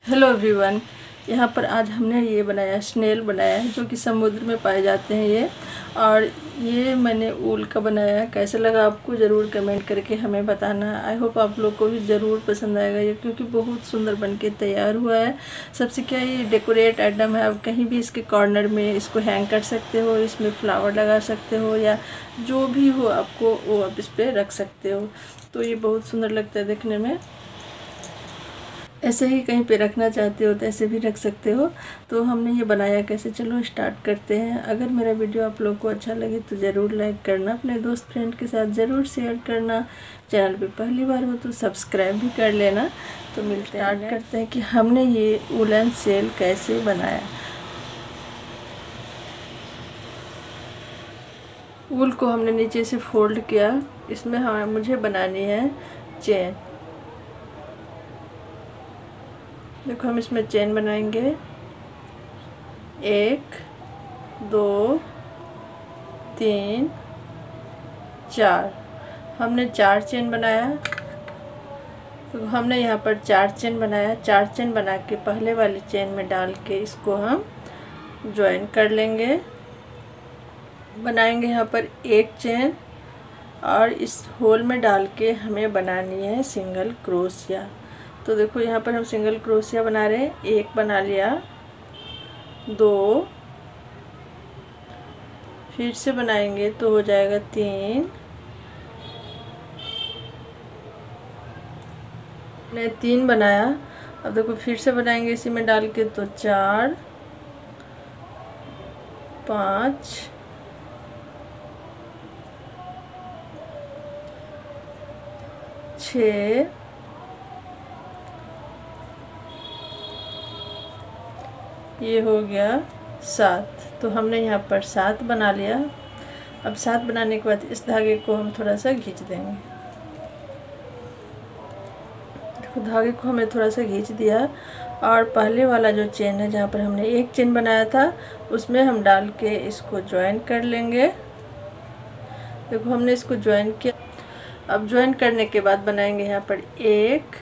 Hello everyone. यहाँ पर आज हमने ये बनाया, स्नेल बनाया है जो कि समुद्र में पाए जाते हैं ये। और ये मैंने ऊल का बनाया है। कैसे लगा आपको ज़रूर कमेंट करके हमें बताना। आई होप आप लोग को भी ज़रूर पसंद आएगा ये, क्योंकि बहुत सुंदर बनके तैयार हुआ है। सबसे क्या ये डेकोरेट आइटम है, आप कहीं भी इसके कॉर्नर में इसको हैंग कर सकते हो, इसमें फ्लावर लगा सकते हो या जो भी हो आपको वो आप इस पर रख सकते हो। तो ये बहुत सुंदर लगता है देखने में। ऐसे ही कहीं पे रखना चाहते हो तो ऐसे भी रख सकते हो। तो हमने ये बनाया कैसे, चलो स्टार्ट करते हैं। अगर मेरा वीडियो आप लोग को अच्छा लगे तो ज़रूर लाइक करना, अपने दोस्त फ्रेंड के साथ ज़रूर शेयर करना। चैनल पे पहली बार हो तो सब्सक्राइब भी कर लेना। तो मिलते हैं, स्टार्ट करते हैं कि हमने ये वुलन सेल कैसे बनाया। वूल को हमने नीचे से फोल्ड किया। इसमें मुझे बनानी है चेन। देखो हम इसमें चेन बनाएंगे 1 2 3 4। हमने 4 चेन बनाया। तो हमने यहाँ पर 4 चेन बनाया। 4 चेन बना के पहले वाली चेन में डाल के इसको हम ज्वाइन कर लेंगे। बनाएंगे यहाँ पर एक चेन और इस होल में डाल के हमें बनानी है सिंगल क्रोशिया। तो देखो यहाँ पर हम सिंगल क्रोशिया बना रहे हैं। एक बना लिया, 2, फिर से बनाएंगे तो हो जाएगा 3, मैंने 3 बनाया। अब देखो फिर से बनाएंगे इसी में डाल के तो 4, 5, 6, ये हो गया 7। तो हमने यहाँ पर 7 बना लिया। अब 7 बनाने के बाद इस धागे को हम थोड़ा सा खींच देंगे। देखो धागे को हमें थोड़ा सा खींच दिया और पहले वाला जो चेन है जहाँ पर हमने एक चेन बनाया था उसमें हम डाल के इसको ज्वाइन कर लेंगे। देखो हमने इसको ज्वाइन किया। अब ज्वाइन करने के बाद बनाएंगे यहाँ पर 1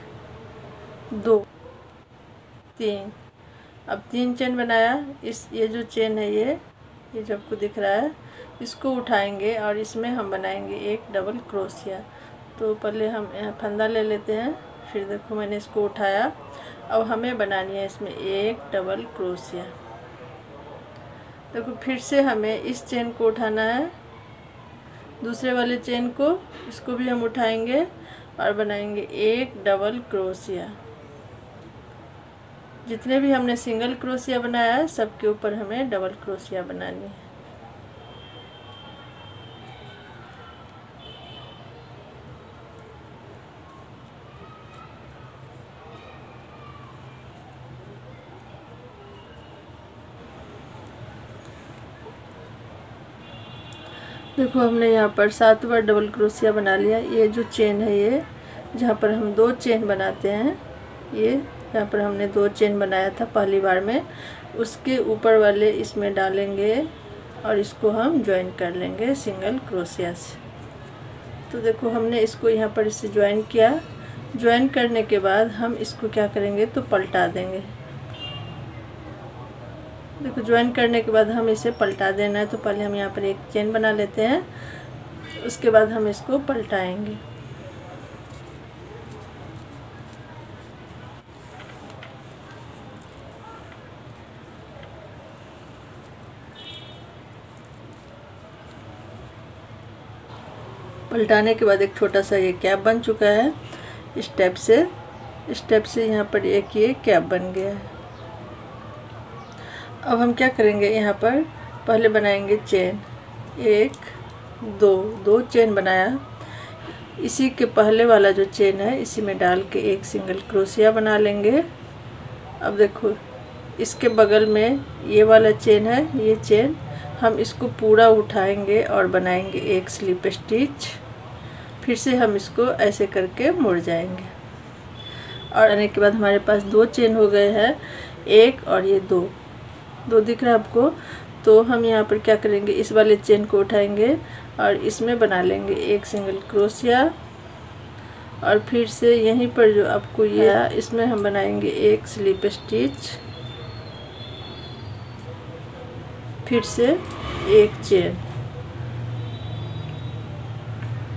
2 3। अब 3 चेन बनाया। ये जो चेन है ये जो आपको दिख रहा है, इसको उठाएंगे और इसमें हम बनाएंगे एक डबल क्रोशिया। तो पहले हम फंदा ले लेते हैं। फिर देखो मैंने इसको उठाया। अब हमें बनानी है इसमें एक डबल क्रोशिया। देखो फिर से हमें इस चेन को उठाना है, दूसरे वाले चेन को, इसको भी हम उठाएंगे और बनाएंगे एक डबल क्रोशिया। जितने भी हमने सिंगल क्रोशिया बनाया है सबके ऊपर हमें डबल क्रोशिया बनानी है। देखो हमने यहाँ पर 7 बार डबल क्रोशिया बना लिया। ये जो चेन है ये जहाँ पर हम 2 चेन बनाते हैं, ये यहाँ पर हमने 2 चेन बनाया था पहली बार में, उसके ऊपर वाले इसमें डालेंगे और इसको हम ज्वाइन कर लेंगे सिंगल क्रोशिया से। तो देखो हमने इसको यहाँ पर इससे ज्वाइन किया। ज्वाइन करने के बाद हम इसको क्या करेंगे तो पलटा देंगे। देखो ज्वाइन करने के बाद हम इसे पलटा देना है। तो पहले हम यहाँ पर एक चेन बना लेते हैं, उसके बाद हम इसको पलटाएंगे। पलटाने के बाद एक छोटा सा ये कैप बन चुका है। स्टेप से यहाँ पर एक ये कैप बन गया है। अब हम क्या करेंगे, यहाँ पर पहले बनाएंगे चेन 1 2 चेन बनाया। इसी के पहले वाला जो चेन है इसी में डाल के एक सिंगल क्रोशिया बना लेंगे। अब देखो इसके बगल में ये वाला चेन है, ये चेन हम इसको पूरा उठाएंगे और बनाएंगे एक स्लिप स्टिच। फिर से हम इसको ऐसे करके मुड़ जाएंगे और आने के बाद हमारे पास 2 चेन हो गए हैं, एक और ये 2 दिख रहा है आपको। तो हम यहाँ पर क्या करेंगे, इस वाले चेन को उठाएंगे और इसमें बना लेंगे एक सिंगल क्रोशिया और फिर से यहीं पर जो आपको ये इसमें हम बनाएंगे एक स्लिप स्टिच, फिर से एक चेन।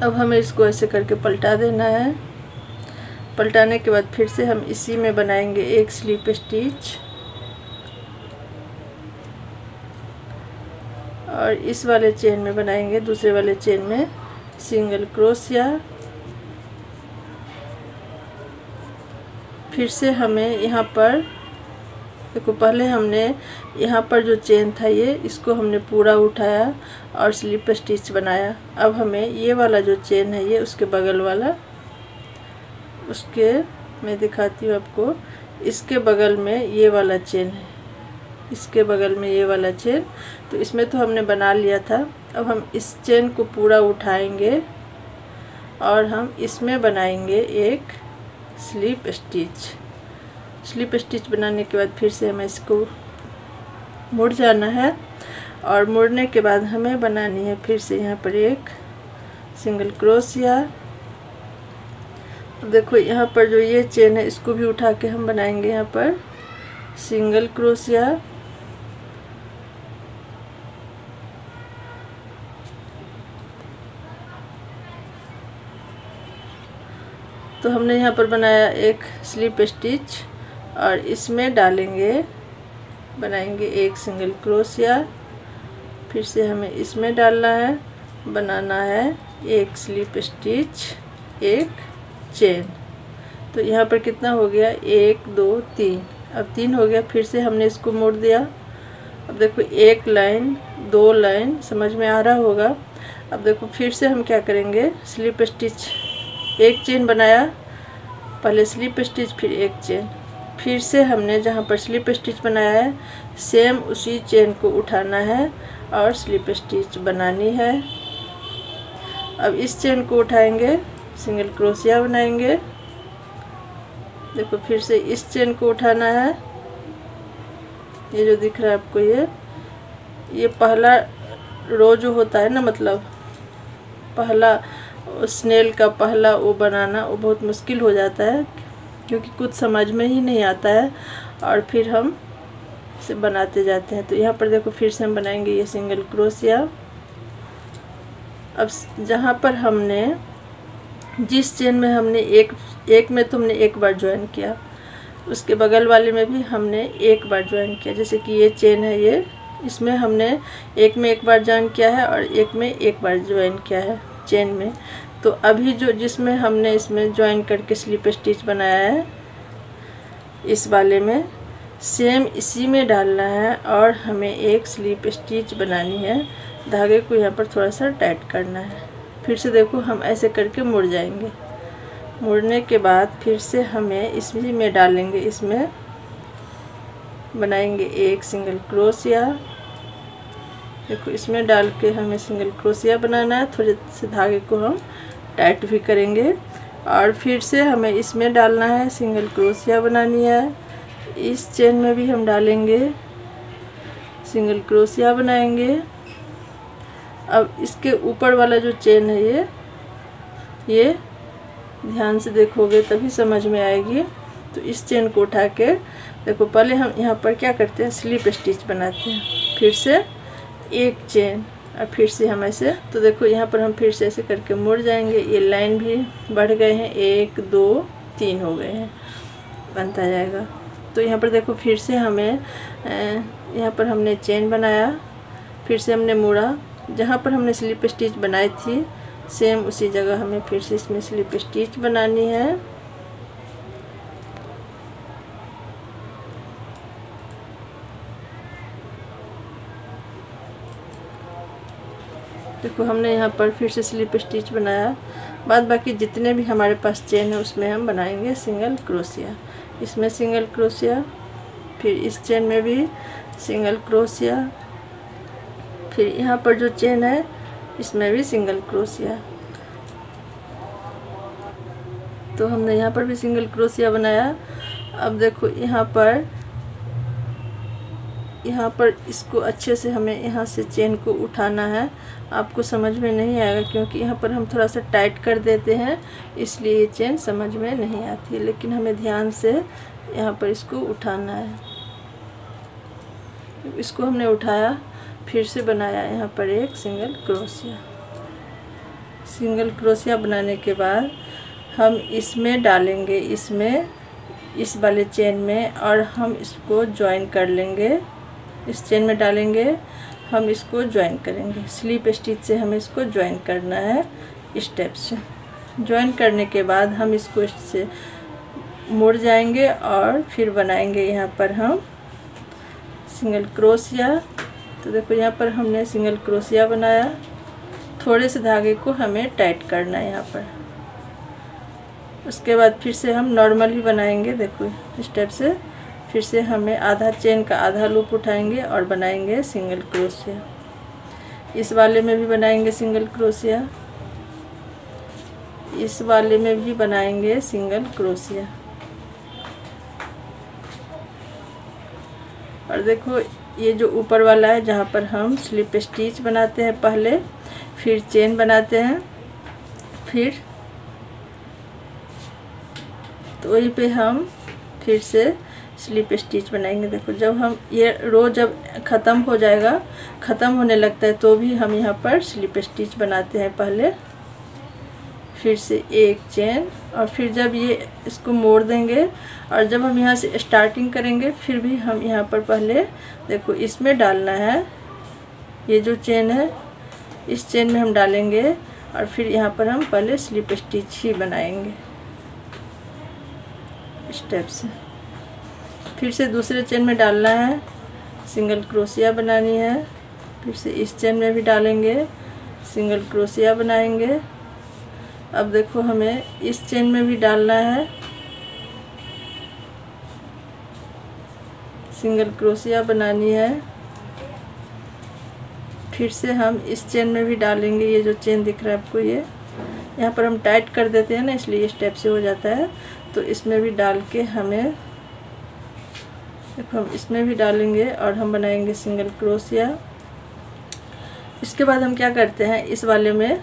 अब हमें इसको ऐसे करके पलटा देना है। पलटाने के बाद फिर से हम इसी में बनाएंगे एक स्लिप स्टिच और इस वाले चेन में बनाएंगे, दूसरे वाले चेन में सिंगल क्रोशिया। फिर से हमें यहाँ पर देखो, पहले हमने यहाँ पर जो चेन था ये इसको हमने पूरा उठाया और स्लिप स्टिच बनाया। अब हमें ये वाला जो चेन है ये उसके बगल वाला, उसके मैं दिखाती हूँ आपको, इसके बगल में ये वाला चेन है, इसके बगल में ये वाला चेन। तो इसमें तो हमने बना लिया था। अब हम इस चेन को पूरा उठाएंगे और हम इसमें बनाएंगे एक स्लिप स्टिच। स्लिप स्टिच बनाने के बाद फिर से हमें इसको मुड़ जाना है और मुड़ने के बाद हमें बनानी है फिर से यहाँ पर एक सिंगल क्रोशिया। देखो यहाँ पर जो ये चेन है इसको भी उठा के हम बनाएंगे यहाँ पर सिंगल क्रोशिया। तो हमने यहाँ पर बनाया एक स्लिप स्टिच और इसमें डालेंगे, बनाएंगे एक सिंगल क्रोशिया। फिर से हमें इसमें डालना है, बनाना है एक स्लिप स्टिच, एक चेन। तो यहाँ पर कितना हो गया, 1 2 3, अब 3 हो गया। फिर से हमने इसको मोड़ दिया। अब देखो एक लाइन, 2 लाइन, समझ में आ रहा होगा। अब देखो फिर से हम क्या करेंगे, स्लिप स्टिच, एक चेन बनाया, पहले स्लिप स्टिच फिर एक चेन। फिर से हमने जहाँ पर स्लिप स्टिच बनाया है सेम उसी चेन को उठाना है और स्लिप स्टिच बनानी है। अब इस चेन को उठाएंगे, सिंगल क्रोशिया बनाएंगे। देखो फिर से इस चेन को उठाना है, ये जो दिख रहा है आपको, ये पहला रो जो होता है ना, मतलब पहला स्नेल का पहला वो बनाना वो बहुत मुश्किल हो जाता है क्योंकि कुछ समझ में ही नहीं आता है और फिर हम इसे बनाते जाते हैं। तो यहाँ पर देखो फिर से हम बनाएंगे ये सिंगल क्रोशिया। अब जहाँ पर हमने जिस चेन में हमने एक में तो हमने एक बार ज्वाइन किया, उसके बगल वाले में भी हमने एक बार ज्वाइन किया। जैसे कि ये चेन है, ये इसमें हमने एक में एक बार ज्वाइन किया है और एक में एक बार ज्वाइन किया है चेन में। तो अभी जो जिसमें हमने इसमें ज्वाइन करके स्लिप स्टिच बनाया है इस वाले में सेम इसी में डालना है और हमें एक स्लिप स्टिच बनानी है। धागे को यहाँ पर थोड़ा सा टाइट करना है। फिर से देखो हम ऐसे करके मुड़ जाएंगे। मुड़ने के बाद फिर से हमें इसी में डालेंगे, इसमें बनाएंगे एक सिंगल क्रोशिया। देखो इसमें डाल के हमें सिंगल क्रोशिया बनाना है। थोड़े से धागे को हम टाइट भी करेंगे और फिर से हमें इसमें डालना है, सिंगल क्रोशिया बनानी है। इस चेन में भी हम डालेंगे, सिंगल क्रोशिया बनाएंगे। अब इसके ऊपर वाला जो चेन है ये ध्यान से देखोगे तभी समझ में आएगी। तो इस चेन को उठा के देखो, पहले हम यहाँ पर क्या करते हैं, स्लिप स्टिच बनाते हैं, फिर से एक चेन और फिर से हम ऐसे। तो देखो यहाँ पर हम फिर से ऐसे करके मुड़ जाएंगे। ये लाइन भी बढ़ गए हैं, 1 2 3 हो गए हैं, बनता जाएगा। तो यहाँ पर देखो फिर से हमें यहाँ पर हमने चेन बनाया, फिर से हमने मुड़ा, जहाँ पर हमने स्लिप स्टिच बनाई थी सेम उसी जगह हमें फिर से इसमें स्लिप स्टिच बनानी है। देखो हमने यहाँ पर फिर से स्लिप स्टिच बनाया। बाद बाकी जितने भी हमारे पास चेन है उसमें हम बनाएंगे सिंगल क्रोशिया। इसमें सिंगल क्रोशिया, फिर इस चेन में भी सिंगल क्रोशिया, फिर यहाँ पर जो चेन है इसमें भी सिंगल क्रोशिया। तो हमने यहाँ पर भी सिंगल क्रोशिया बनाया। अब देखो यहाँ पर यहाँ पर इसको अच्छे से हमें यहाँ से चेन को उठाना है। आपको समझ में नहीं आएगा क्योंकि यहाँ पर हम थोड़ा सा टाइट कर देते हैं, इसलिए ये चेन समझ में नहीं आती है, लेकिन हमें ध्यान से यहाँ पर इसको उठाना है। इसको हमने उठाया, फिर से बनाया यहाँ पर एक सिंगल क्रोशिया। सिंगल क्रोशिया बनाने के बाद हम इसमें डालेंगे, इसमें इस वाले चेन में, और हम इसको ज्वाइन कर लेंगे। इस चेन में डालेंगे, हम इसको ज्वाइन करेंगे। स्लिप स्टिच से हमें इसको ज्वाइन करना है इस टाइप से। ज्वाइन करने के बाद हम इसको इससे मुड़ जाएंगे और फिर बनाएंगे यहाँ पर हम सिंगल क्रोशिया। तो देखो यहाँ पर हमने सिंगल क्रोशिया बनाया। थोड़े से धागे को हमें टाइट करना है यहाँ पर। उसके बाद फिर से हम नॉर्मल ही बनाएंगे। देखो इस टाइप से फिर से हमें आधा चेन का आधा लूप उठाएंगे और बनाएंगे सिंगल क्रोशिया। इस वाले में भी बनाएंगे सिंगल क्रोशिया, इस वाले में भी बनाएंगे सिंगल क्रोशिया। और देखो ये जो ऊपर वाला है जहाँ पर हम स्लिप स्टिच बनाते हैं पहले, फिर चेन बनाते हैं, फिर तो वहीं पे हम फिर से स्लिप स्टिच बनाएंगे। देखो जब हम ये रो जब ख़त्म हो जाएगा, ख़त्म होने लगता है, तो भी हम यहाँ पर स्लिप स्टिच बनाते हैं पहले, फिर से एक चेन, और फिर जब ये इसको मोड़ देंगे और जब हम यहाँ से स्टार्टिंग करेंगे, फिर भी हम यहाँ पर पहले देखो इसमें डालना है। ये जो चेन है इस चेन में हम डालेंगे और फिर यहाँ पर हम पहले स्लिप स्टिच ही बनाएंगे इस टाइप से। फिर से दूसरे चेन में डालना है, सिंगल क्रोशिया बनानी है, फिर से इस चेन में भी डालेंगे, सिंगल क्रोशिया बनाएंगे। अब देखो हमें इस चेन में भी डालना है, सिंगल क्रोशिया बनानी है, फिर से हम इस चेन में भी डालेंगे। ये जो चेन दिख रहा है आपको, ये यहाँ पर हम टाइट कर देते हैं ना, इसलिए इस टाइप से हो जाता है। तो इसमें भी डाल के हमें देखो हम इसमें भी डालेंगे और हम बनाएंगे सिंगल क्रोशिया। इसके बाद हम क्या करते हैं, इस वाले में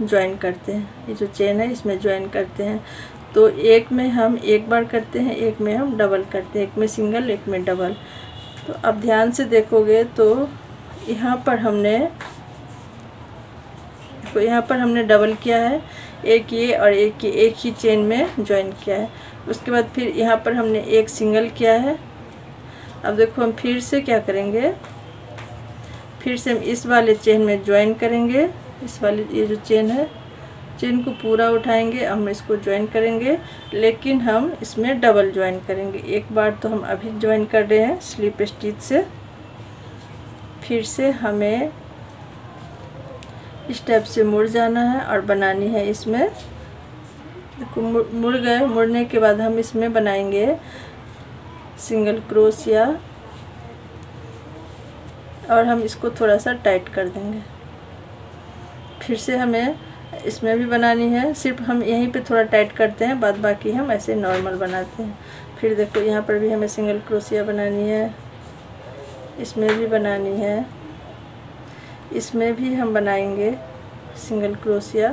ज्वाइन करते हैं। ये जो चेन है इसमें ज्वाइन करते हैं। तो एक में हम एक बार करते हैं, एक में हम डबल करते हैं, एक में सिंगल एक में डबल। तो अब ध्यान से देखोगे तो यहाँ पर हमने डबल किया है, एक ये और एक ये, एक ही चेन में ज्वाइन किया है। उसके बाद फिर यहाँ पर हमने एक सिंगल किया है। अब देखो हम फिर से क्या करेंगे, फिर से हम इस वाले चेन में ज्वाइन करेंगे। इस वाले ये जो चेन है, चेन को पूरा उठाएंगे, हम इसको ज्वाइन करेंगे, लेकिन हम इसमें डबल ज्वाइन करेंगे। एक बार तो हम अभी ज्वाइन कर रहे हैं स्लिप स्टिच से। फिर से हमें इस टाइप से मुड़ जाना है और बनानी है इसमें। देखो मुड़ गए, मुड़ने के बाद हम इसमें बनाएंगे सिंगल क्रोशिया और हम इसको थोड़ा सा टाइट कर देंगे। फिर से हमें इसमें भी बनानी है, सिर्फ हम यहीं पे थोड़ा टाइट करते हैं, बाद बाकी हम ऐसे नॉर्मल बनाते हैं। फिर देखो यहाँ पर भी हमें सिंगल क्रोशिया बनानी है, इसमें भी बनानी है, इसमें भी हम बनाएंगे सिंगल क्रोशिया।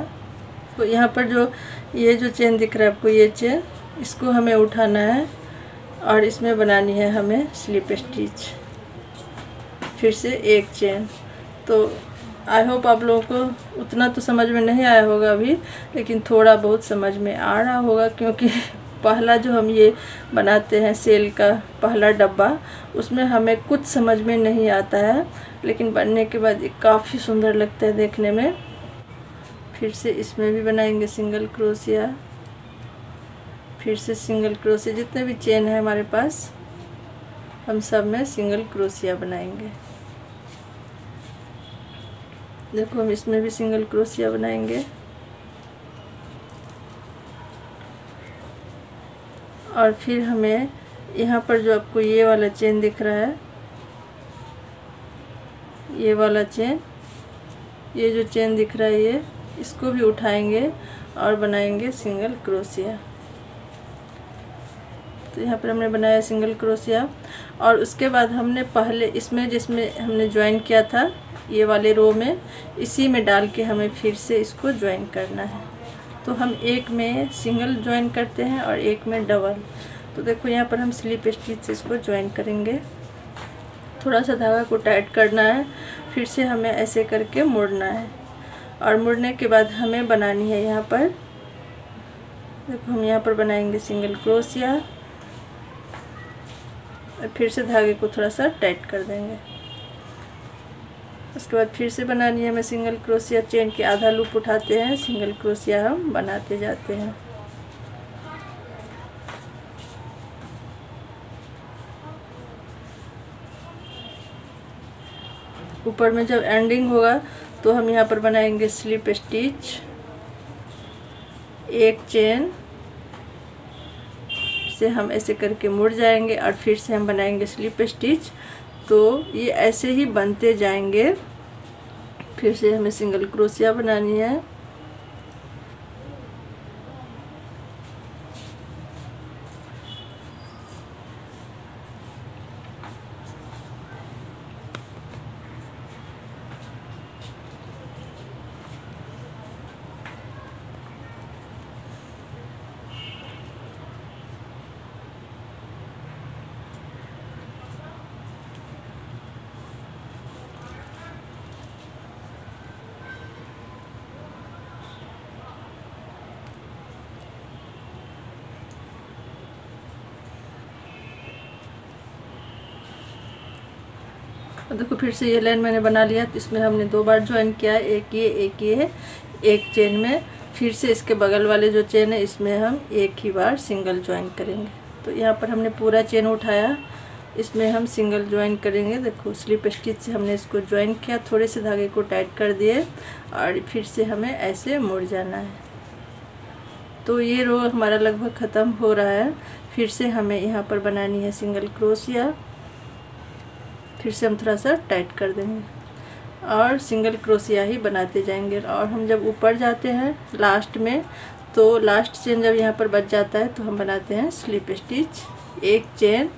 तो यहाँ पर जो ये जो चेन दिख रहा है आपको, ये चेन, इसको हमें उठाना है और इसमें बनानी है हमें स्लिप स्टिच। फिर से एक चेन। तो आई होप आप लोगों को उतना तो समझ में नहीं आया होगा अभी, लेकिन थोड़ा बहुत समझ में आ रहा होगा, क्योंकि पहला जो हम ये बनाते हैं सेल का पहला डब्बा, उसमें हमें कुछ समझ में नहीं आता है, लेकिन बनने के बाद ये काफ़ी सुंदर लगता है देखने में। फिर से इसमें भी बनाएंगे सिंगल क्रोशिया, फिर से सिंगल क्रोशिया। जितने भी चेन है हमारे पास, हम सब में सिंगल क्रोशिया बनाएंगे। देखो हम इसमें भी सिंगल क्रोशिया बनाएंगे और फिर हमें यहाँ पर जो आपको ये वाला चेन दिख रहा है, ये वाला चेन, ये जो चेन दिख रहा है, ये इसको भी उठाएंगे और बनाएंगे सिंगल क्रोशिया। तो यहाँ पर हमने बनाया सिंगल क्रोशिया। और उसके बाद हमने पहले इसमें जिसमें हमने ज्वाइन किया था ये वाले रो में, इसी में डाल के हमें फिर से इसको ज्वाइन करना है। तो हम एक में सिंगल ज्वाइन करते हैं और एक में डबल। तो देखो यहाँ पर हम स्लिप स्टिच से इसको ज्वाइन करेंगे। थोड़ा सा धागा को टाइट करना है, फिर से हमें ऐसे करके मोड़ना है। और मुड़ने के बाद हमें बनानी है यहाँ पर, देखो हम यहाँ पर बनाएंगे सिंगल क्रोशिया और फिर से धागे को थोड़ा सा टाइट कर देंगे। उसके बाद फिर से बनानी है हमें सिंगल क्रोशिया। चेन के आधा लूप उठाते हैं, सिंगल क्रोशिया हम बनाते जाते हैं। ऊपर में जब एंडिंग होगा तो हम यहाँ पर बनाएंगे स्लिप स्टिच, एक चेन से हम ऐसे करके मुड़ जाएंगे और फिर से हम बनाएंगे स्लिप स्टिच। तो ये ऐसे ही बनते जाएंगे। फिर से हमें सिंगल क्रोशिया बनानी है। देखो फिर से ये लाइन मैंने बना लिया। तो इसमें हमने 2 बार ज्वाइन किया है, एक ये एक चेन में। फिर से इसके बगल वाले जो चेन है इसमें हम एक ही बार सिंगल ज्वाइन करेंगे। तो यहाँ पर हमने पूरा चेन उठाया, इसमें हम सिंगल ज्वाइन करेंगे। देखो स्लिप स्टिच से हमने इसको ज्वाइन किया, थोड़े से धागे को टाइट कर दिए और फिर से हमें ऐसे मुड़ जाना है। तो ये रो हमारा लगभग ख़त्म हो रहा है। फिर से हमें यहाँ पर बनानी है सिंगल क्रोशिया। फिर से हम थोड़ा सा टाइट कर देंगे और सिंगल क्रोशिया ही बनाते जाएंगे। और हम जब ऊपर जाते हैं लास्ट में, तो लास्ट चेन जब यहाँ पर बच जाता है तो हम बनाते हैं स्लिप स्टिच, एक चेन,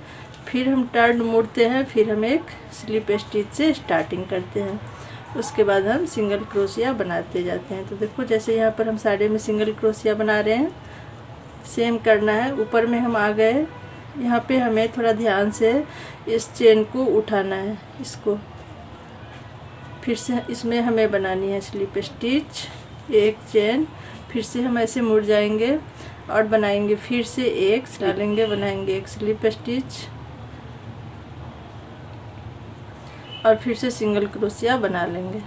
फिर हम टर्न मोड़ते हैं, फिर हम एक स्लिप स्टिच से स्टार्टिंग करते हैं। उसके बाद हम सिंगल क्रोशिया बनाते जाते हैं। तो देखो जैसे यहाँ पर हम साइड में सिंगल क्रोशिया बना रहे हैं, सेम करना है। ऊपर में हम आ गए, यहाँ पे हमें थोड़ा ध्यान से इस चेन को उठाना है, इसको फिर से इसमें हमें बनानी है स्लिप स्टिच, एक चेन, फिर से हम ऐसे मुड़ जाएंगे और बनाएंगे फिर से एक डालेंगे, बनाएंगे एक स्लिप स्टिच और फिर से सिंगल क्रोशिया बना लेंगे।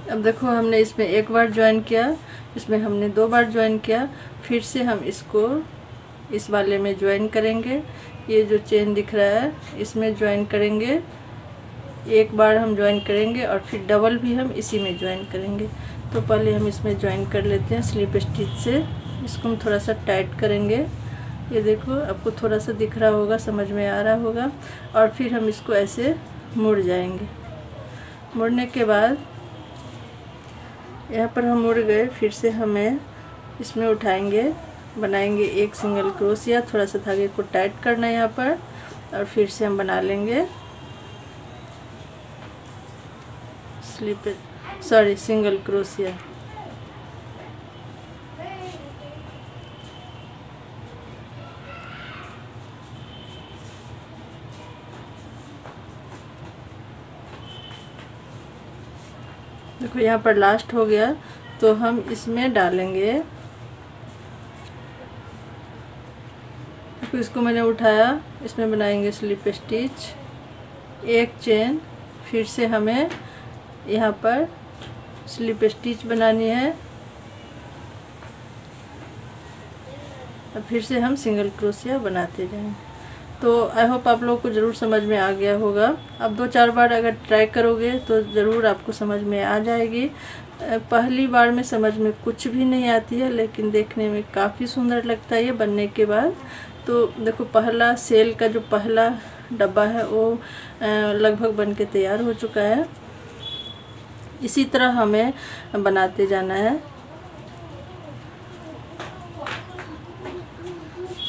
अब देखो हमने इसमें एक बार ज्वाइन किया, इसमें हमने 2 बार ज्वाइन किया। फिर से हम इसको इस वाले में ज्वाइन करेंगे। ये जो चेन दिख रहा है इसमें ज्वाइन करेंगे, एक बार हम ज्वाइन करेंगे और फिर डबल भी हम इसी में ज्वाइन करेंगे। तो पहले हम इसमें ज्वाइन कर लेते हैं स्लिप स्टिच से। इसको हम थोड़ा सा टाइट करेंगे, ये देखो आपको थोड़ा सा दिख रहा होगा, समझ में आ रहा होगा। और फिर हम इसको ऐसे मुड़ जाएंगे। मुड़ने के बाद यहाँ पर हम मुड़ गए, फिर से हमें इसमें उठाएंगे, बनाएंगे एक सिंगल क्रोशिया, थोड़ा सा धागे को टाइट करना है यहाँ पर और फिर से हम बना लेंगे सिंगल क्रोशिया। देखो यहाँ पर लास्ट हो गया, तो हम इसमें डालेंगे, देखो इसको मैंने उठाया, इसमें बनाएंगे स्लिप स्टिच, एक चेन, फिर से हमें यहाँ पर स्लिप स्टिच बनानी है और फिर से हम सिंगल क्रोशिया बनाते जाएंगे। तो आई होप आप लोगों को ज़रूर समझ में आ गया होगा। अब 2-4 बार अगर ट्राई करोगे तो ज़रूर आपको समझ में आ जाएगी। पहली बार में समझ में कुछ भी नहीं आती है, लेकिन देखने में काफ़ी सुंदर लगता है ये बनने के बाद। तो देखो, पहला सेल का जो पहला डब्बा है वो लगभग बन के तैयार हो चुका है। इसी तरह हमें बनाते जाना है।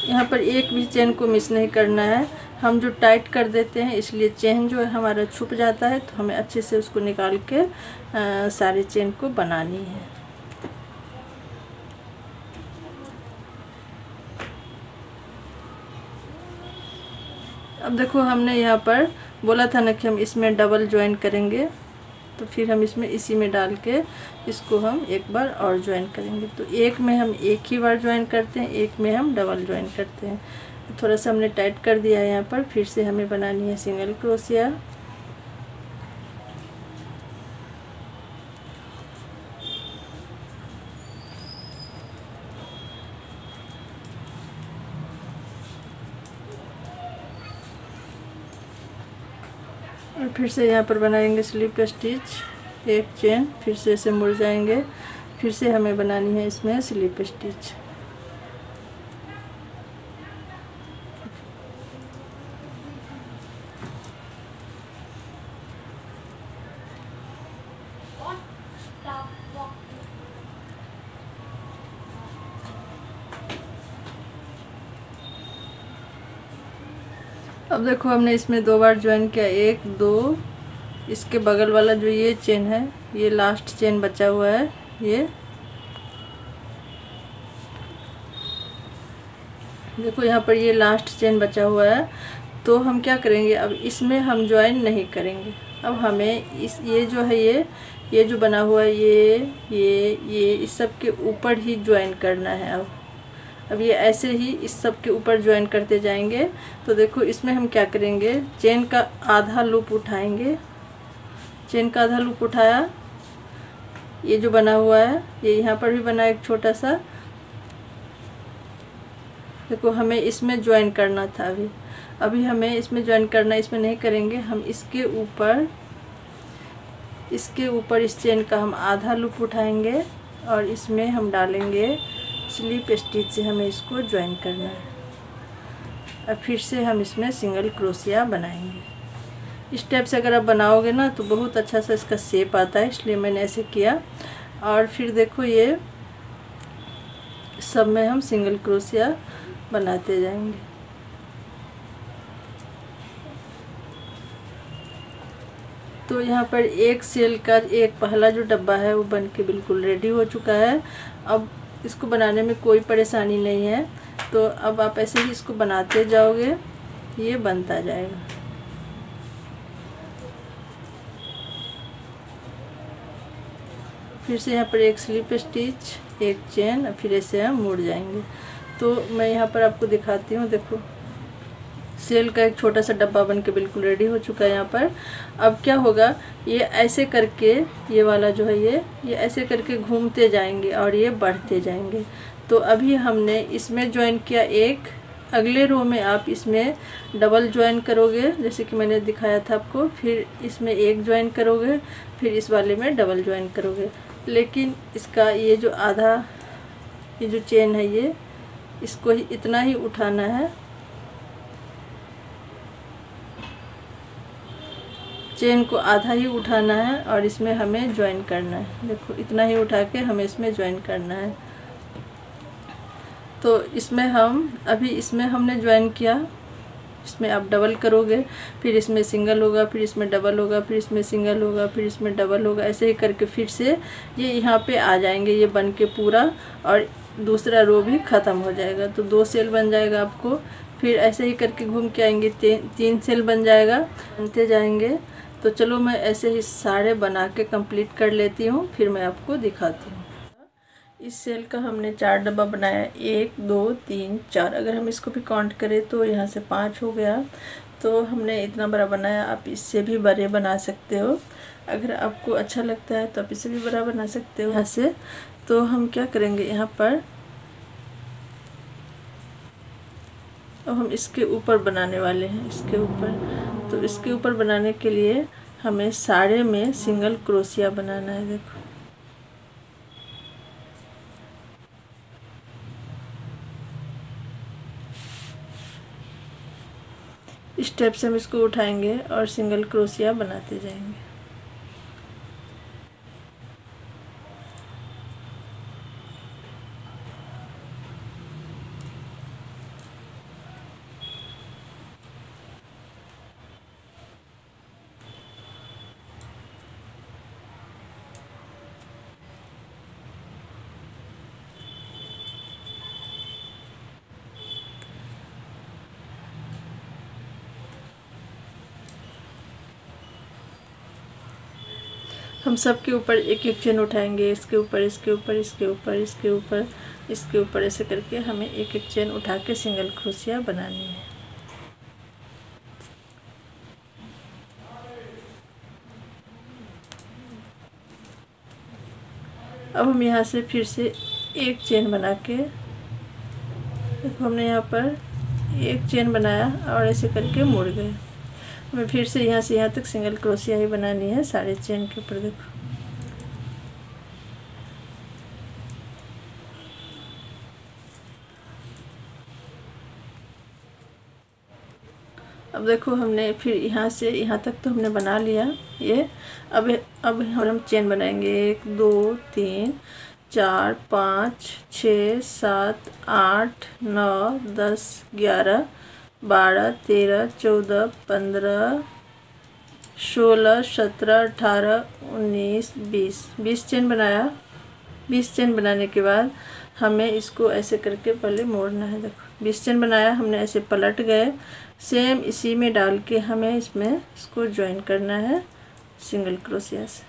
यहाँ पर एक भी चेन को मिस नहीं करना है। हम जो टाइट कर देते हैं इसलिए चेन जो है हमारा छुप जाता है, तो हमें अच्छे से उसको निकाल के सारे चेन को बनानी है। अब देखो, हमने यहाँ पर बोला था ना कि हम इसमें डबल ज्वाइन करेंगे, तो फिर हम इसमें इसी में डाल के इसको हम एक बार और ज्वाइन करेंगे। तो एक में हम एक ही बार ज्वाइन करते हैं, एक में हम डबल ज्वाइन करते हैं। थोड़ा सा हमने टाइट कर दिया है यहाँ पर। फिर से हमें बनानी है सिंगल क्रोशिया। और फिर से यहाँ पर बनाएंगे स्लिप स्टिच, एक चेन, फिर से इसे मुड़ जाएंगे, फिर से हमें बनानी है इसमें स्लिप स्टिच। अब देखो, हमने इसमें 2 बार ज्वाइन किया, 1 2। इसके बगल वाला जो ये चेन है, ये लास्ट चेन बचा हुआ है, ये देखो यहाँ पर ये लास्ट चेन बचा हुआ है। तो हम क्या करेंगे, अब इसमें हम ज्वाइन नहीं करेंगे। अब हमें ये जो है ये जो बना हुआ है ये इस सब के ऊपर ही ज्वाइन करना है। अब ये ऐसे ही इस सब के ऊपर ज्वाइन करते जाएंगे। तो देखो, इसमें हम क्या करेंगे, चेन का आधा लूप उठाएंगे। चेन का आधा लूप उठाया, ये जो बना हुआ है ये यहाँ पर भी बना है एक छोटा सा। देखो, हमें इसमें ज्वाइन करना था। अभी हमें इसमें ज्वाइन करना, इसमें नहीं करेंगे। हम इसके ऊपर इस चेन का हम आधा लूप उठाएंगे और इसमें हम डालेंगे स्लिप स्टिच से हमें इसको ज्वाइन करना है। अब फिर से हम इसमें सिंगल क्रोशिया बनाएंगे। इस टाइप से अगर आप बनाओगे ना तो बहुत अच्छा सा इसका शेप आता है, इसलिए मैंने ऐसे किया। और फिर देखो, ये सब में हम सिंगल क्रोशिया बनाते जाएंगे। तो यहाँ पर एक सेल का एक पहला जो डब्बा है वो बन के बिल्कुल रेडी हो चुका है। अब इसको बनाने में कोई परेशानी नहीं है। तो अब आप ऐसे ही इसको बनाते जाओगे, ये बनता जाएगा। फिर से यहाँ पर एक स्लिप स्टिच, एक चेन, फिर ऐसे हम मुड़ जाएंगे। तो मैं यहाँ पर आपको दिखाती हूँ। देखो, सेल का एक छोटा सा डब्बा बन के बिल्कुल रेडी हो चुका है यहाँ पर। अब क्या होगा, ये ऐसे करके, ये वाला जो है ये ऐसे करके घूमते जाएंगे और ये बढ़ते जाएंगे। तो अभी हमने इसमें ज्वाइन किया एक, अगले रो में आप इसमें डबल ज्वाइन करोगे जैसे कि मैंने दिखाया था आपको। फिर इसमें एक ज्वाइन करोगे, फिर इस वाले में डबल ज्वाइन करोगे। लेकिन इसका ये जो आधा, ये जो चेन है ये, इसको ही इतना ही उठाना है। चेन को आधा ही उठाना है और इसमें हमें ज्वाइन करना है। देखो, इतना ही उठा के हमें इसमें ज्वाइन करना है। तो इसमें इसमें हमने ज्वाइन किया, इसमें आप डबल करोगे, फिर इसमें सिंगल होगा, फिर इसमें डबल होगा, फिर इसमें सिंगल होगा, फिर इसमें डबल होगा। ऐसे ही करके फिर से ये यहाँ पे आ जाएंगे, ये बन के पूरा, और दूसरा रो भी ख़त्म हो जाएगा। तो 2 सेल बन जाएगा आपको। फिर ऐसे ही करके घूम के आएंगे, 3 सेल बन जाएगा, बनते जाएंगे। तो चलो, मैं ऐसे ही सारे बना के कंप्लीट कर लेती हूँ, फिर मैं आपको दिखाती हूँ। इस सेल का हमने 4 डब्बा बनाया, 1 2 3 4। अगर हम इसको भी काउंट करें तो यहाँ से 5 हो गया। तो हमने इतना बड़ा बनाया। आप इससे भी बड़े बना सकते हो, अगर आपको अच्छा लगता है तो आप इससे भी बड़ा बना सकते हो यहाँ से। तो हम क्या करेंगे, यहाँ पर अब हम इसके ऊपर बनाने वाले हैं, इसके ऊपर। तो इसके ऊपर बनाने के लिए हमें सारे में सिंगल क्रोशिया बनाना है। देखो इस स्टेप से हम इसको उठाएंगे और सिंगल क्रोशिया बनाते जाएंगे। हम सब के ऊपर एक एक चेन उठाएंगे, इसके ऊपर, इसके ऊपर, इसके ऊपर, इसके ऊपर, इसके ऊपर, ऐसे करके हमें एक एक चेन उठा के सिंगल क्रोशिया बनानी है। अब हम यहाँ से फिर से एक चेन बना के, देखो हमने यहाँ पर एक चेन बनाया और ऐसे करके मुड़ गए। हमें फिर से यहाँ तक सिंगल क्रोशिया ही बनानी है सारे चेन के ऊपर। देखो अब देखो हमने फिर यहाँ से यहाँ तक तो हमने बना लिया ये। अब हम चेन बनाएंगे 1 2 3 4 5 6 7 8 9 10 11 12 13 14 15 16 17 18 19 20 चेन बनाया। 20 चेन बनाने के बाद हमें इसको ऐसे करके पहले मोड़ना है। देखो 20 चेन बनाया हमने, ऐसे पलट गए, सेम इसी में डाल के हमें इसको ज्वाइन करना है सिंगल क्रोशिया से।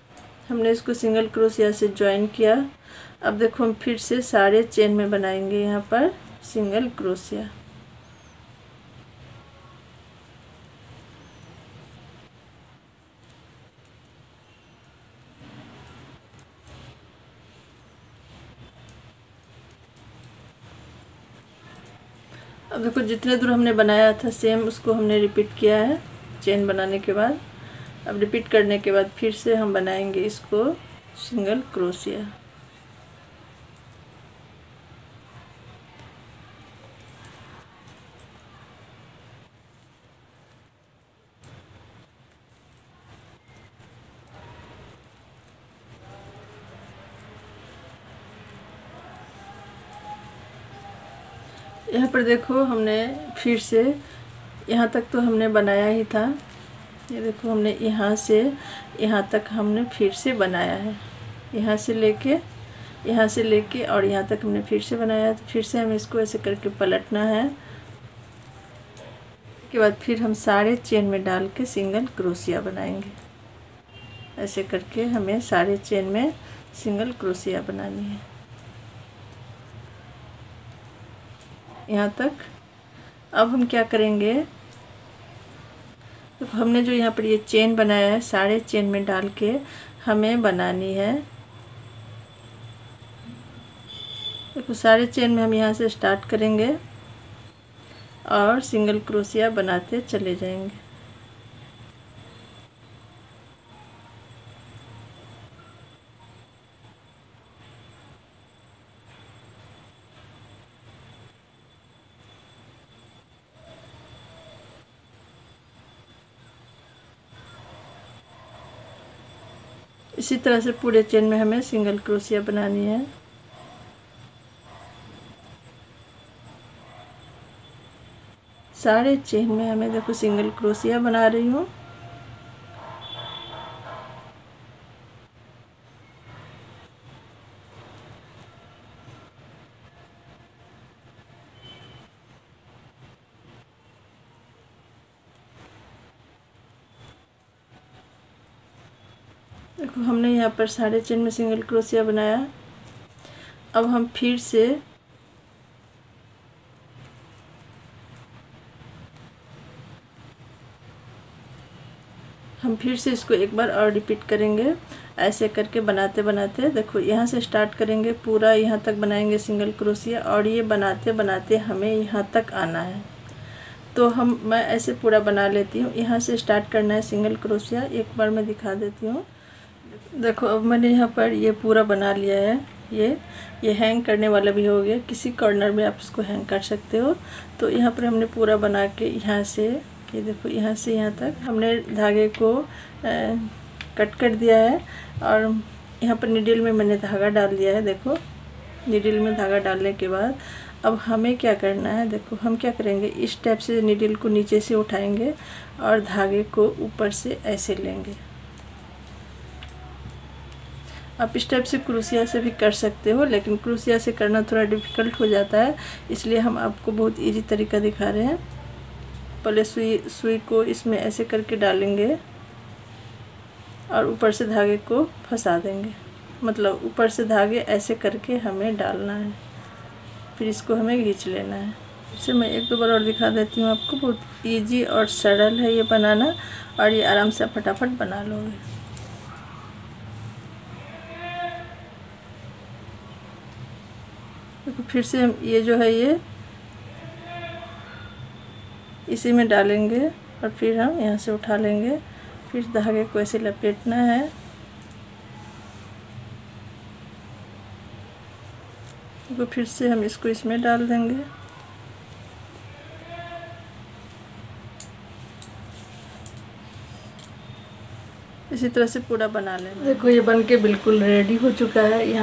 हमने इसको सिंगल क्रोशिया से ज्वाइन किया। अब देखो हम फिर से सारे चेन में बनाएंगे यहाँ पर सिंगल क्रोशिया। अब देखो जितने दूर हमने बनाया था सेम उसको हमने रिपीट किया है चेन बनाने के बाद। अब रिपीट करने के बाद फिर से हम बनाएंगे इसको सिंगल क्रोशिया। यहाँ पर देखो हमने फिर से यहाँ तक तो हमने बनाया ही था। ये देखो हमने यहाँ से यहाँ तक हमने फिर से बनाया है, यहाँ से लेके और यहाँ तक हमने फिर से बनाया। तो फिर से हमें इसको ऐसे करके पलटना है। के बाद फिर हम सारे चेन में डाल के सिंगल क्रोशिया बनाएंगे। ऐसे करके हमें सारे चेन में सिंगल क्रोशिया बनानी है यहाँ तक। अब हम क्या करेंगे, तो हमने जो यहाँ पर ये चेन बनाया है सारे चेन में डाल के हमें बनानी है। देखो सारे चेन में हम यहाँ से स्टार्ट करेंगे और सिंगल क्रोशिया बनाते चले जाएंगे। इसी तरह से पूरे चेन में हमें सिंगल क्रोशिया बनानी है। सारे चेन में हमें देखो सिंगल क्रोशिया बना रही हूँ। देखो हमने यहाँ पर सारे चेन में सिंगल क्रोशिया बनाया। अब हम फिर से इसको एक बार और रिपीट करेंगे। ऐसे करके बनाते बनाते देखो यहाँ से स्टार्ट करेंगे, पूरा यहाँ तक बनाएंगे सिंगल क्रोशिया और ये बनाते बनाते हमें यहाँ तक आना है। तो मैं ऐसे पूरा बना लेती हूँ। यहाँ से स्टार्ट करना है सिंगल क्रोशिया। एक बार मैं दिखा देती हूँ। देखो अब मैंने यहाँ पर ये पूरा बना लिया है। ये हैंग करने वाला भी हो गया, किसी कॉर्नर में आप इसको हैंग कर सकते हो। तो यहाँ पर हमने पूरा बना के यहाँ से, ये देखो यहाँ से यहाँ तक हमने धागे को कट कर दिया है। और यहाँ पर नीडल में मैंने धागा डाल दिया है। देखो नीडल में धागा डालने के बाद अब हमें क्या करना है, देखो हम क्या करेंगे, इस टाइप से नीडल को नीचे से उठाएंगे और धागे को ऊपर से ऐसे लेंगे। आप इस टाइप से क्रोशिया से भी कर सकते हो, लेकिन क्रोशिया से करना थोड़ा डिफ़िकल्ट हो जाता है, इसलिए हम आपको बहुत इजी तरीका दिखा रहे हैं। पहले सुई को इसमें ऐसे करके डालेंगे और ऊपर से धागे को फंसा देंगे। मतलब ऊपर से धागे ऐसे करके हमें डालना है, फिर इसको हमें खींच लेना है। इसे मैं एक दो बार और दिखा देती हूँ आपको। बहुत इजी और सरल है ये बनाना, और ये आराम से फटाफट बना लोगे। देखो फिर से हम ये जो है ये इसी में डालेंगे और फिर हम यहाँ से उठा लेंगे। फिर धागे को ऐसे लपेटना है। तो फिर से हम इसको इसमें डाल देंगे। इसी तरह से पूरा बना लेंगे। देखो ये बन के बिल्कुल रेडी हो चुका है। यहाँ